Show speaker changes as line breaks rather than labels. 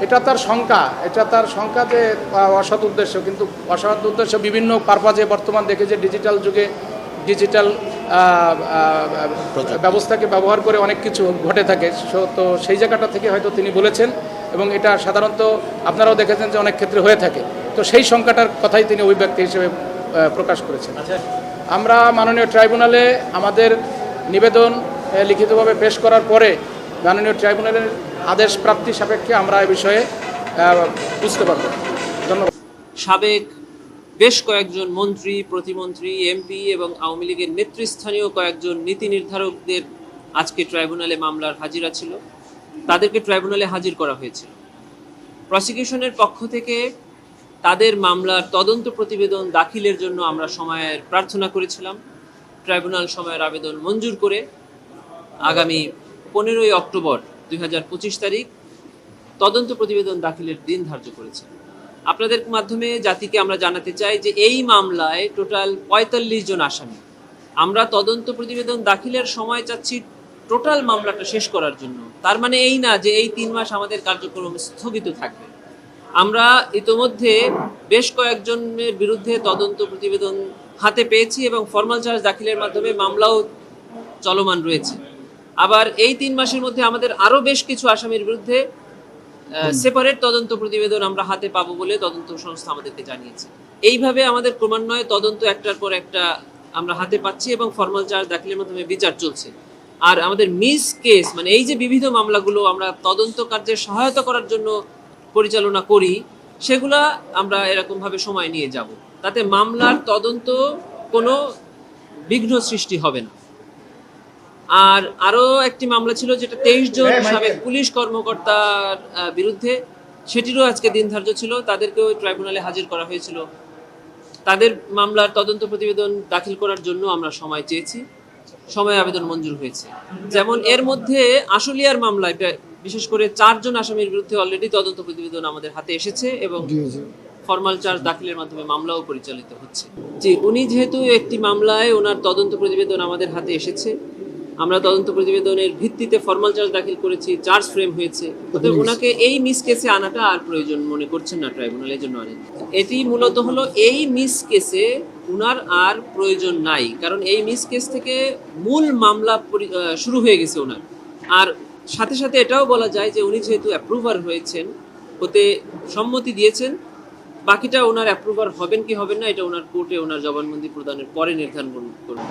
এটা তার শঙ্কা যে অসৎ উদ্দেশ্য, কিন্তু অসৎ উদ্দেশ্য বিভিন্ন পারপাজে বর্তমান দেখে যে ডিজিটাল যুগে ডিজিটাল ব্যবস্থাকে ব্যবহার করে অনেক কিছু ঘটে থাকে। তো সেই জায়গাটা থেকে হয়তো তিনি বলেছেন, এবং এটা সাধারণত আপনারাও দেখেছেন যে অনেক ক্ষেত্রে হয়ে থাকে। তো সেই শঙ্কাটার কথাই তিনি অভিব্যক্তি হিসেবে প্রকাশ করেছেন। আমরা মাননীয় ট্রাইব্যুনালে আমাদের নিবেদন লিখিতভাবে পেশ করার পরে মাননীয় ট্রাইব্যুনালের আদেশ প্রাপ্তি সাপেক্ষে আমরা এ বিষয়ে বুঝতে পারব। ধন্যবাদ।
সাবেক বেশ কয়েকজন মন্ত্রী, প্রতিমন্ত্রী, এমপি এবং আওয়ামী লীগের নেতৃস্থানীয় কয়েকজন নীতি নির্ধারকদের আজকে ট্রাইব্যুনালে মামলার হাজিরা ছিল। তাদেরকে ট্রাইব্যুনালে হাজির করা হয়েছিল। প্রসিকিউশনের পক্ষ থেকে তাদের মামলার তদন্ত প্রতিবেদন দাখিলের জন্য আমরা সময়ের প্রার্থনা করেছিলাম। ট্রাইব্যুনাল সময়ের আবেদন মঞ্জুর করে আগামী 15ই অক্টোবর 2025 তারিখ তদন্ত প্রতিবেদন দাখিলের দিন ধার্য করেছে। আপনাদের মাধ্যমে জাতিকে আমরা জানাতে চাই যে এই মামলায় টোটাল 45 জন আসামি। আমরা তদন্ত প্রতিবেদন দাখিলের সময় চাচ্ছি টোটাল মামলাটা শেষ করার জন্য। তার মানে এই না যে এই 3 মাস আমাদের কার্যক্রম স্থগিত থাকবে। আমরা ইতোমধ্যে বেশ কয়েকজনের বিরুদ্ধে তদন্ত প্রতিবেদন হাতে পেয়েছি এবং ফরমাল চার্জ দাখিলের মাধ্যমে মামলাও চলমান রয়েছে। আবার এই 3 মাসের মধ্যে আমাদের আরও বেশ কিছু আসামির বিরুদ্ধে সেপারেট তদন্ত প্রতিবেদন আমরা হাতে পাবো বলে তদন্ত সংস্থা আমাদেরকে জানিয়েছে। এইভাবে আমাদের ক্রমান্বয়ে তদন্ত একটার পর একটা আমরা হাতে পাচ্ছি এবং ফরমাল চার্জ দাখিলের মাধ্যমে বিচার চলছে। আর আমাদের মিস কেস, মানে এই যে বিবিধ মামলাগুলো আমরা তদন্ত কার্যে সহায়তা করার জন্য পরিচালনা করি, সেগুলা আমরা এরকমভাবে সময় নিয়ে যাব, তাতে মামলার তদন্ত কোনো বিঘ্ন সৃষ্টি হবে না। আর আরও একটি মামলা ছিল যেটা 23 জন সাবেক পুলিশ কর্মকর্তার বিরুদ্ধে, সেটিরও আজকে দিন ধার্য ছিল। তাদেরকেও ট্রাইব্যুনালে হাজির করা হয়েছিল। তাদের মামলার তদন্ত প্রতিবেদন দাখিল করার জন্য আমরা সময় চেয়েছি, সময় আবেদন মঞ্জুর হয়েছে। যেমন এর মধ্যে আশুলিয়ার মামলায় বিশেষ করে 4 জন আসামির বিরুদ্ধে অলরেডি তদন্ত প্রতিবেদন আমাদের হাতে এসেছে এবং ফরমাল চার্জ দাখিলের মাধ্যমে মামলাও পরিচালিত হচ্ছে। জি, উনি যেহেতু একটি মামলায় ওনার তদন্ত প্রতিবেদন আমাদের হাতে এসেছে, আমরা তদন্ত প্রতিবেদনের ভিত্তিতে ফরমাল চার্জ দাখিল করেছি, চার্জ ফ্রেম হয়েছে, অতএব ওনাকে এই মিস কেসে আনাটা আর প্রয়োজন মনে করছেন না ট্রাইব্যুনাল, এর জন্য আনেন। এটি মূলত হলো এই মিস কেসে উনার আর প্রয়োজন নাই, কারণ এই মিস কেস থেকে মূল মামলা শুরু হয়ে গেছে ওনার। আর সাথে সাথে এটাও বলা যায় যে উনি যেহেতু অ্যাপ্রুভার হয়েছেন, ওতে সম্মতি দিয়েছেন, বাকিটা ওনার অ্যাপ্রুভার হবেন কি হবেন না এটা ওনার কোর্টে ওনার জবানবন্দি প্রদানের পরে নির্ধারণ করবেন।